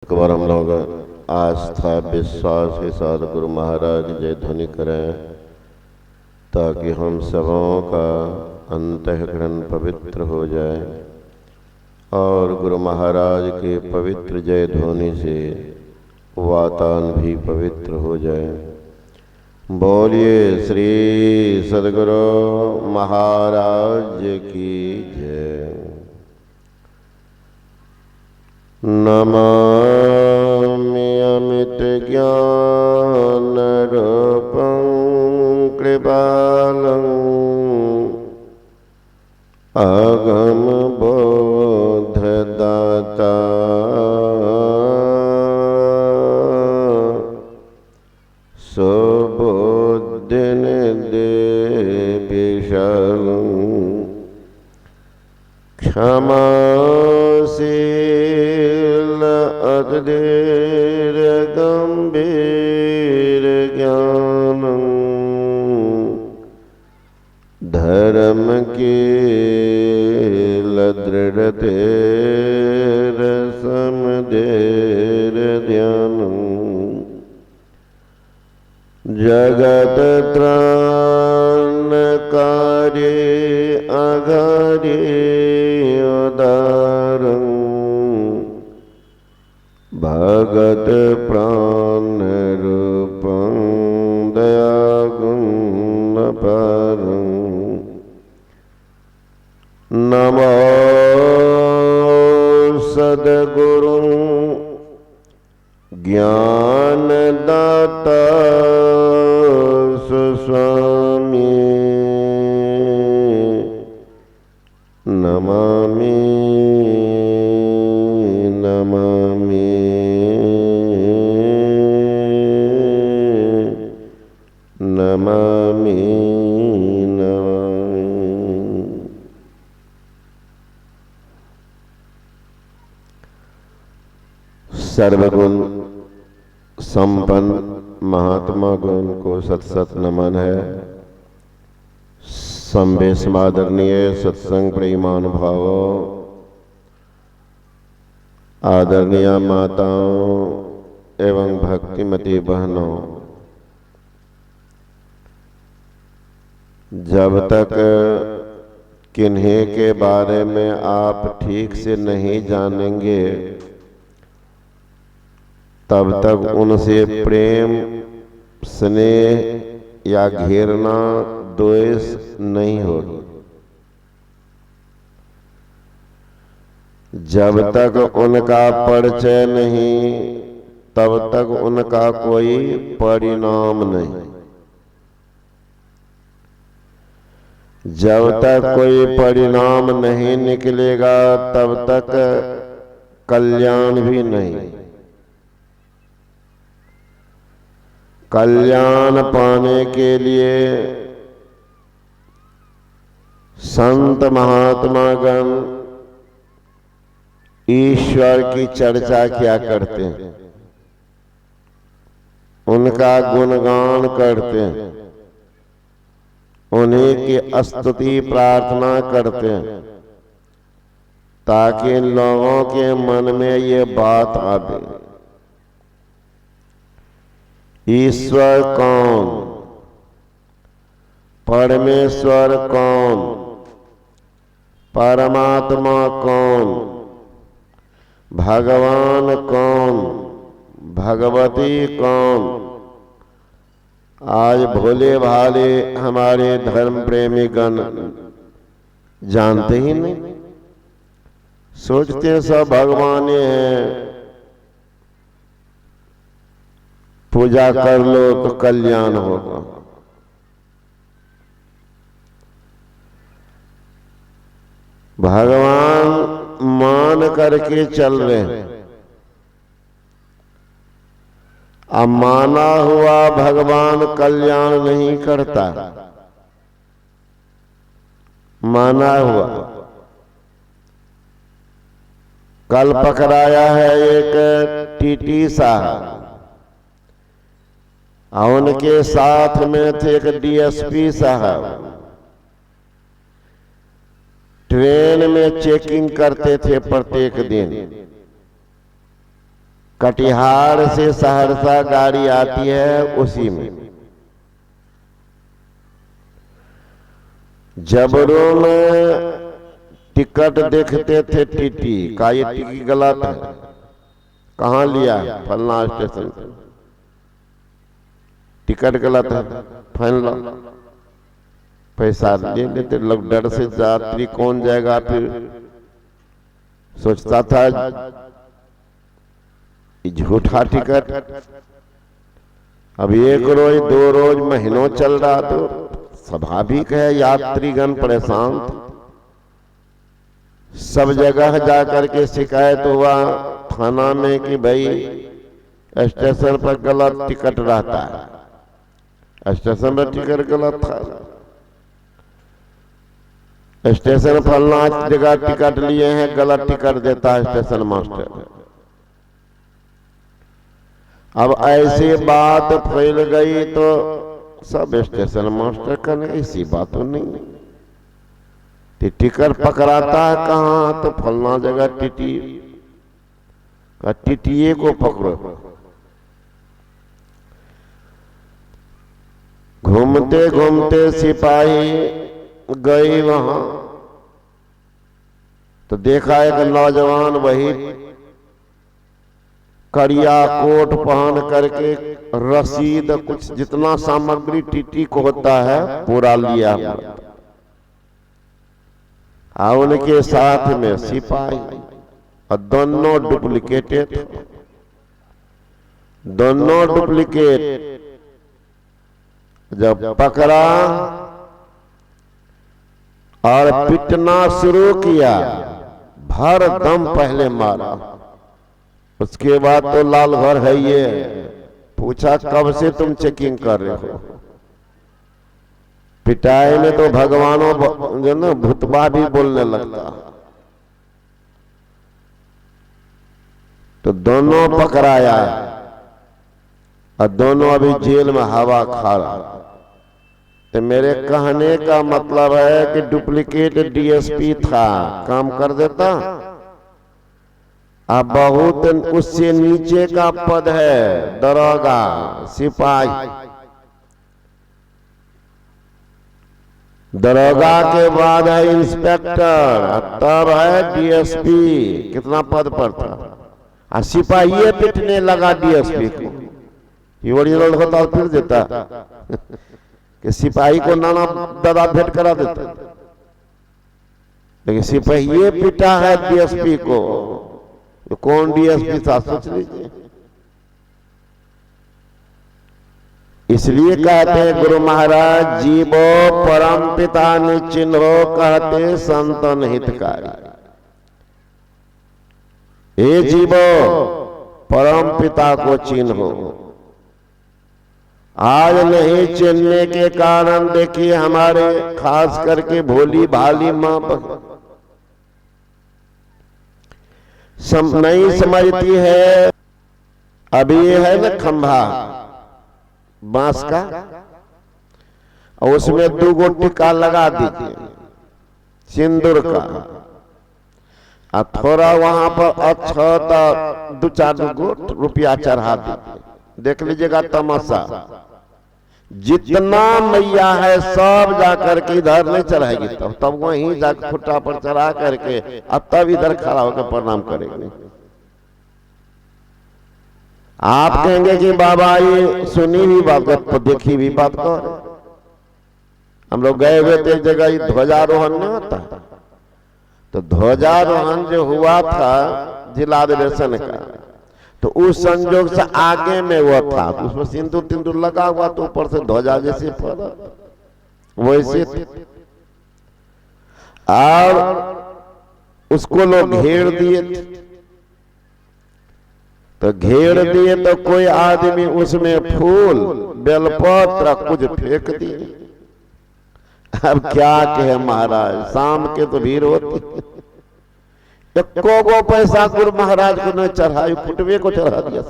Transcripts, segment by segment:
एक बार हम लोग आस्था विश्वास के साथ गुरु महाराज की जय ध्वनि करें ताकि हम सबों का अंतःकरण पवित्र हो जाए और गुरु महाराज के पवित्र जय ध्वनि से वातावरण भी पवित्र हो जाए। बोलिए श्री सद्गुरु महाराज की जय। नमामि अमित ज्ञान रूपं कृपालं अगम बोधदाता सुबुद्धिं देविशलं क्षमाशील अतधीर गंभीर ज्ञानं धर्म कील दृढ़तेर समधेर ध्यानं जगत त्राणकारी अघारी उदारं भगत प्राण रूपं दयागुण परं नमो सद्गुरुं ज्ञानदाता सुस्वामी नमामि नमामि नमामि नमामि। सर्वगुण संपन्न महात्मा गुण को सत सत नमन है। संवेश आदरणीय सत्संग प्रेमान भावों, आदरणीय माताओं एवं भक्तिमती बहनों, जब तक किन्हीं के बारे में आप ठीक से नहीं जानेंगे तब तक उनसे प्रेम स्नेह या घृणा द्वेष नहीं होगी। जब तक उनका परिचय नहीं तब तक उनका कोई परिणाम नहीं। जब तक कोई परिणाम नहीं निकलेगा तब तक कल्याण भी नहीं। कल्याण पाने के लिए संत महात्मा गण ईश्वर की चर्चा क्या करते हैं, उनका गुणगान करते हैं, उन्हीं की स्तुति प्रार्थना करते हैं ताकि लोगों के मन में ये बात आवे, ईश्वर कौन, परमेश्वर कौन, परमात्मा कौन, भगवान कौन, भगवती कौन। आज भोले भाले हमारे धर्म प्रेमी गण जानते ही नहीं, सोचते सब भगवान हैं, पूजा कर लो तो कल्याण होगा। भगवान मान करके चल रहे हैं। अब माना हुआ भगवान कल्याण नहीं करता, माना हुआ। कल पकड़ाया है एक टीटी साहब, उनके साथ में थे एक डीएसपी साहब, ट्रेन में चेकिंग करते थे प्रत्येक दिन। कटिहार से सहरसा गाड़ी आती है, उसी में जबरों में टिकट देखते थे टीटी का, ये टिकट गलत है, कहाँ लिया, फलना स्टेशन पे, टिकट गलत है, फाइन लो, पैसा ले लेते लोग। डर से यात्री कौन जाएगा, फिर सोचता था झूठा टिकट। अब 1 रोज 2 रोज महीनों चल रहा तो स्वाभाविक है यात्रीगण परेशान थे। सब जगह जाकर के शिकायत हुआ थाना में कि भाई स्टेशन पर गलत टिकट रहता है, स्टेशन पर टिकट गलत था, स्टेशन फलना जगह टिकट लिए हैं, गलत टिकट देता है स्टेशन मास्टर। अब ऐसी बात फैल गई तो सब स्टेशन मास्टर करने, ऐसी बात तो नहीं, टिकट पकड़ाता है कहाँ, तो फलना जगह टीटी का, टीटीए को पकड़ो। घूमते घूमते सिपाही गई वहां तो देखा एक नौजवान वही करिया कोट पहन करके रसीद कुछ जितना सामग्री टीटी को होता है पूरा लिया हुआ, उनके साथ में सिपाही, और दोनों डुप्लीकेटेड, दोनों डुप्लीकेट। जब पकड़ा और पिटना शुरू किया, भर दम पहले मारा, उसके बाद तो लाल भर है ये, पूछा कब से तुम चेकिंग कर रहे हो। पिटाई में तो भगवानों जो ना भूतबा भी बोलने लगता। तो दोनों पकड़ाया और दोनों अभी जेल में हवा खा रहा। तो मेरे कहने का मतलब है कि डुप्लीकेट डीएसपी था, काम कर देता। अब बहुत उससे नीचे का पद है दरोगा, सिपाही, दरोगा के बाद है इंस्पेक्टर, तब है डीएसपी। कितना पद पर था, और सिपाही पिटने लगा डीएसपी को। ये ओरिजिनल होता फिर देता कि सिपाही को नाना दादा भेंट करा देता, लेकिन सिपाही पिटा है डीएसपी को। तो कौन डीएसपी था सोच लीजिए। इसलिए कहते हैं गुरु महाराज, जीवो परम पिता निचिन्हो, कहते संतन हितकारी। हे जीवो परम पिता को चिन्हो। आज नहीं चिन्हने के कारण देखिए हमारे खास करके भोली भाली मां नहीं समझती है। अभी ये है ना खंभा बांस का, और उसमें 2 गो टिक्का लगा दीजिए सिंदूर का, और थोड़ा वहां पर अच्छा 2-4 गो रुपया चढ़ा दीजिए। देख लीजिएगा तमाशा, जितना मैया है सब जाकर के इधर नहीं चढ़ाएगी, तब वहीं जाकर खुट्टा पर चढ़ा करके अब तब इधर खड़ा होकर प्रणाम करेंगे। आप कहेंगे कि बाबा ये सुनी भी बात तो देखी भी बात कर। हम लोग गए हुए थे एक जगह, ध्वजारोहण नहीं होता, तो ध्वजारोहण जो हुआ था जिला अधिवेशन का, तो उस संजोग से आगे में वो था, तो उसमें सिंदूर तिंदूर लगा हुआ, तो ऊपर से ध्वजा जैसे फरा वैसे थे। और उसको लोग घेर दिए थे, तो घेर दिए तो कोई आदमी उसमें फूल बेलपत्र कुछ फेंक दिए। अब क्या कहे महाराज, शाम के तो भीड़ होती, एको गो पैसा गुरु महाराज को न चढ़ाई, फुटवे को चढ़ा दिया।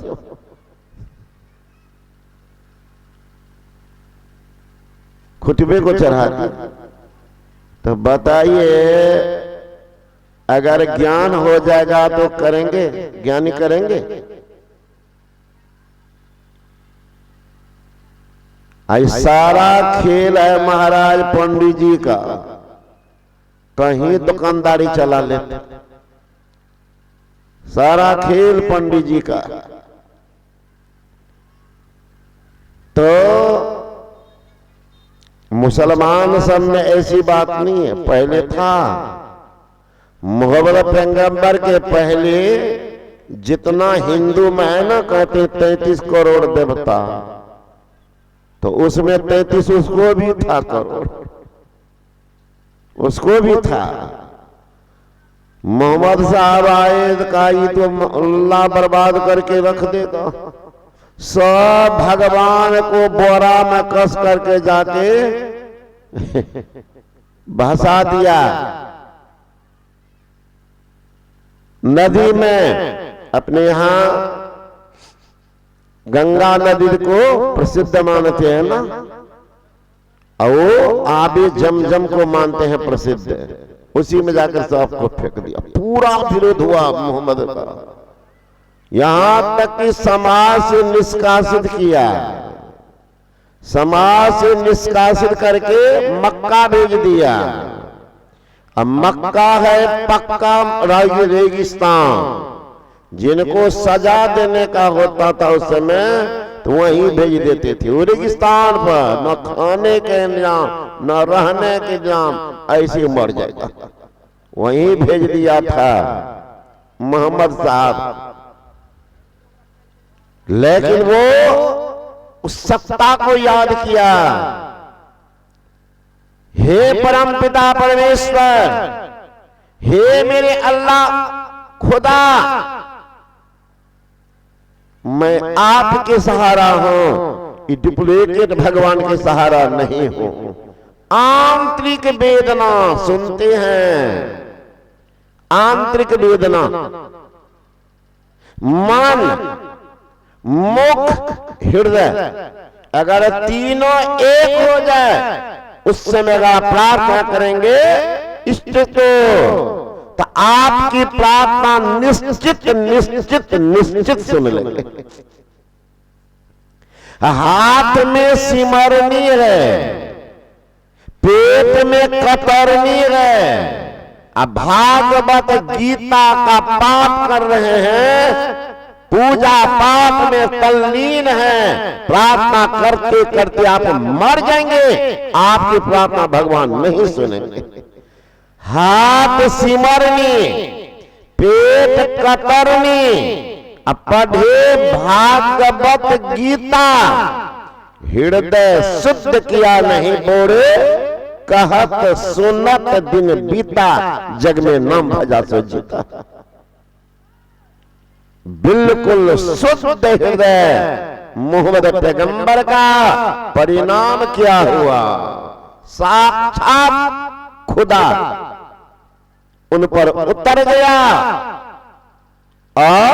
खुटबे को चढ़ा दिया। तो बताइए अगर ज्ञान हो जाएगा तो करेंगे, ज्ञानी करेंगे? आई सारा खेल है महाराज पंडित जी का। कहीं दुकानदारी चला लेते, सारा खेल पंडित जी का। तो मुसलमान सब में ऐसी बात नहीं है, पहले था। मोहम्मद पैगंबर के पहले जितना हिंदू में है ना, कहते 33 करोड़ देवता, तो उसमें 33 उसको भी था करोड़, उसको भी था। मोहम्मद साहब आए का ये तो अल्लाह बर्बाद करके रख देगा। सब भगवान को बोरा में कस करके जाके भसा दिया नदी में। अपने यहां गंगा नदी को प्रसिद्ध मानते हैं ना, और वो आबे जमजम को मानते हैं प्रसिद्ध। उसी में जाकर सबको फेंक दिया, पूरा विरोध हुआ मोहम्मद का। यहां तक कि समाज से निष्कासित किया, समाज से निष्कासित करके मक्का भेज दिया। अब मक्का है पक्का रेगिस्तान, जिनको सजा देने का होता था उस समय तो वहीं भेज देते थे। वो रेगिस्तान पर न खाने के इंतजाम न रहने के इंतजाम, ऐसे मर जाएगा, वहीं भेज दिया था मोहम्मद साहब। लेकिन वो उस सत्ता को याद किया, हे परम पिता परमेश्वर, हे मेरे अल्लाह खुदा, मैं आपके सहारा हूं, डुप्लीकेट भगवान के सहारा नहीं हूं। आंतरिक वेदना सुनते हैं, आंतरिक वेदना, मन, मुख, हृदय, अगर तीनों एक हो जाए उस समय अगर प्रार्थना करेंगे इष्ट तो आपकी प्रार्थना निश्चित निश्चित निश्चित सुन लेंगे। हाथ में सिमरनी है, पेट में कतरनी है। अब भागवत गीता का पाठ कर रहे हैं, पूजा पाठ में तल्लीन है, प्रार्थना करते करते आप मर जाएंगे, आपकी प्रार्थना भगवान नहीं सुनेंगे। हाथ सिमरनी, पेट कतरनी, पढ़े भागवत गीता, हृदय शुद्ध किया नहीं बोरे, कहत सुनत दिन बीता, जग में नाम भजा सो जीता। बिल्कुल शुद्ध हृदय मोहम्मद पैगंबर का परिणाम क्या हुआ? साक्षात खुदा उन पर उतर गया और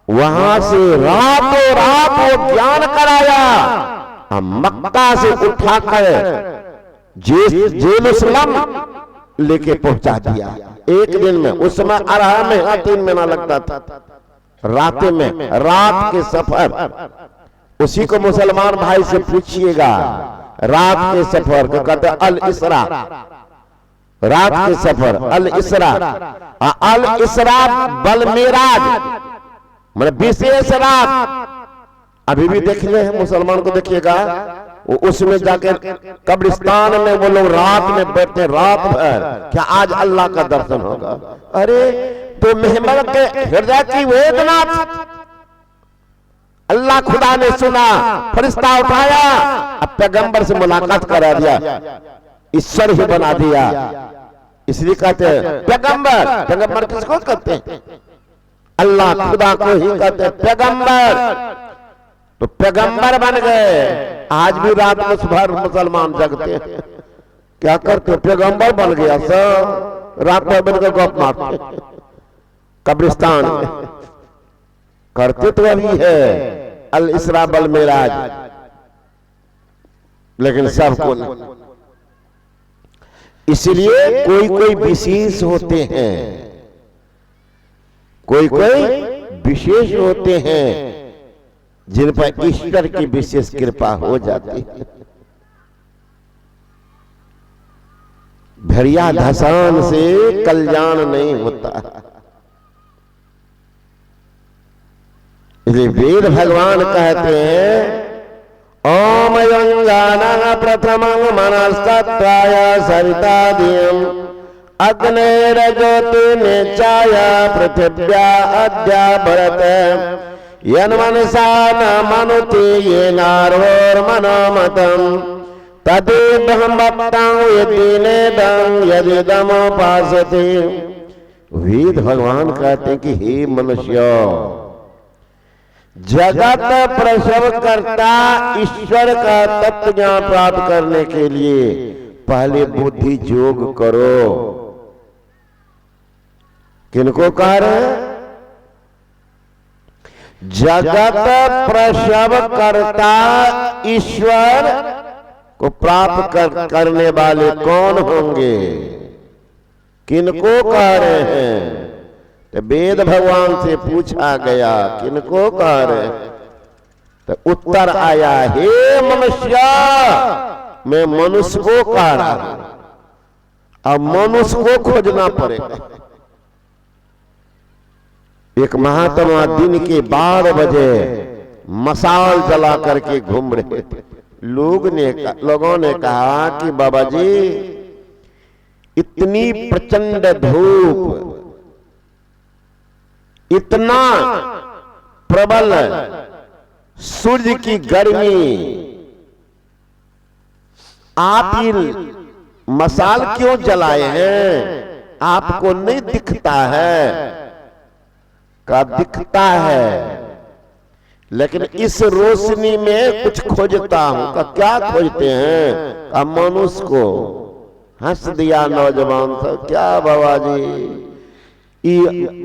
वहां से रातों रात वो ज्ञान कराया। मक्का से उठाकर जेरूसलम लेके पहुंचा दिया एक दिन में। उस समय 18 महीना 3 महीना लगता था। रात में, रात के सफर, उसी को मुसलमान भाई से पूछिएगा। रात के सफर को कहते अल इसरा, रात के सफर अल इसरा। अल इसरा बल मेराज, मतलब विशेष रात। अभी भी देख ले मुसलमान को देखिएगा, वो उसमें जाकर कब्रिस्तान में वो लोग रात में बैठते, रात भर क्या आज अल्लाह का दर्शन होगा। अरे तो मोहम्मद के हृदय की वेदना अल्लाह खुदा ने सुना, फरिश्ता उठाया, अब पैगंबर से मुलाकात करा दिया, ईश्वर ही बना दिया। इसलिए कहते हैं पैगंबर। पैगंबर किसको कहते हैं? अल्लाह खुदा को ही कहते हैं पैगंबर। तो पैगंबर बन गए। आज भी रात में सुबह मुसलमान जगते हैं, क्या करते? पैगंबर बन गया सब, रात में बनकर गप मारते कब्रिस्तान में। करते तो अभी है अल इसरा बल मेराज, लेकिन सबको नहीं। इसलिए कोई कोई विशेष होते हैं, कोई कोई विशेष होते हैं जिन पर ईश्वर की विशेष कृपा हो जाती है। भेड़िया धसान से कल्याण नहीं होता। इसलिए वेद भगवान कहते हैं ओम यंगाना प्रथमं मनस्तत्वाय सरितादियम् अग्नेरज्योतिर्निचाय पृथिव्या अद्या भरत यन्मनसा न मनुते येनार्होर्मनोमतम् तदेवहं भक्तं यदीनेदं यदिदमुपासते। वेद भगवान कहते हैं कि हे मनुष्य, जगत प्रसव करता ईश्वर का तत्व ज्ञान प्राप्त करने के लिए पहले बुद्धि योग करो। किनको कह रहे हैं? जगत प्रसव करता ईश्वर को प्राप्त करने वाले कौन होंगे? किनको कह रहे हैं? तो वेद भगवान से पूछा गया किनको कह रहे? तो उत्तर आया हे मनुष्य, मैं मनुष्य को कह रहा हूं। अब मनुष्य को खोजना पड़ेगा। एक महात्मा दिन के 12 बजे मसाल जला करके घूम रहे थे। लोगों ने कहा कि बाबा जी, इतनी प्रचंड धूप, इतना प्रबल सूर्य की गर्मी, आप ये मसाल क्यों जलाए हैं? आपको नहीं दिखता है? का दिखता है, लेकिन इस रोशनी में कुछ खोजता हूं। का क्या खोजते हैं? का मनुष्य को। हंस दिया नौजवान सब, क्या बाबा जी,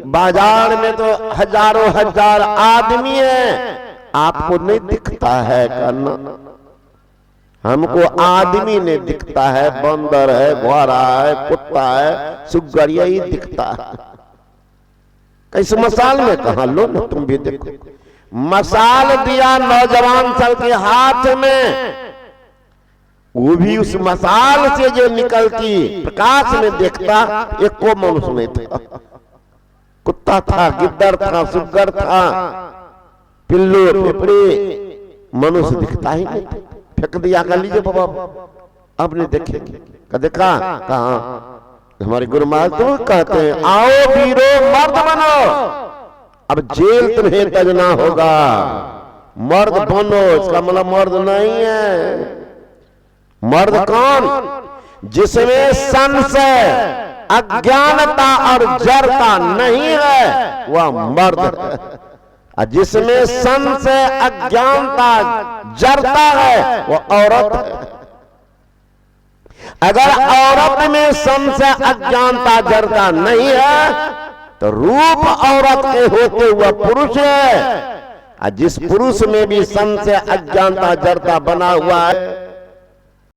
बाजार में तो हजारों हजार आदमी हैं, आपको नहीं दिखता है? करना हमको आदमी नहीं दिखता है, बंदर है, घोड़ा है, कुत्ता है, सुग्गर, यही दिखता है। कैसे मसाल में कहा? लो ना तुम भी देखो। मसाल दिया नौजवान सब के हाथ में, वो भी उस मसाल से जो निकलती प्रकाश में देखता, एक को मनुष्य नहीं था। कुत्ता था, गिद्दर था, सुग्गर था, पिल्लू, पिपड़ी, मनुष्य दिखता ही नहीं। फेंक दिया, कर लीजिए बाबा, अब नहीं देखेंगे। का देखा? कहा? हमारे गुरु महाराज तो कहते हैं आओ वीरो मर्द बनो, अब जेल तुम्हें तजना होगा। मर्द बनो, इसका मतलब मर्द नहीं है। मर्द कौन? जिसमें संशय, अज्ञानता और जड़ता नहीं है, वह मर्द है। जिसमें संशय, अज्ञानता, जड़ता है, वह औरत है। अगर औरत में संशय, अज्ञानता, जड़ता नहीं है तो रूप औरत के होते हुआ पुरुष है। जिस पुरुष में भी संशय, अज्ञानता, जड़ता बना हुआ है,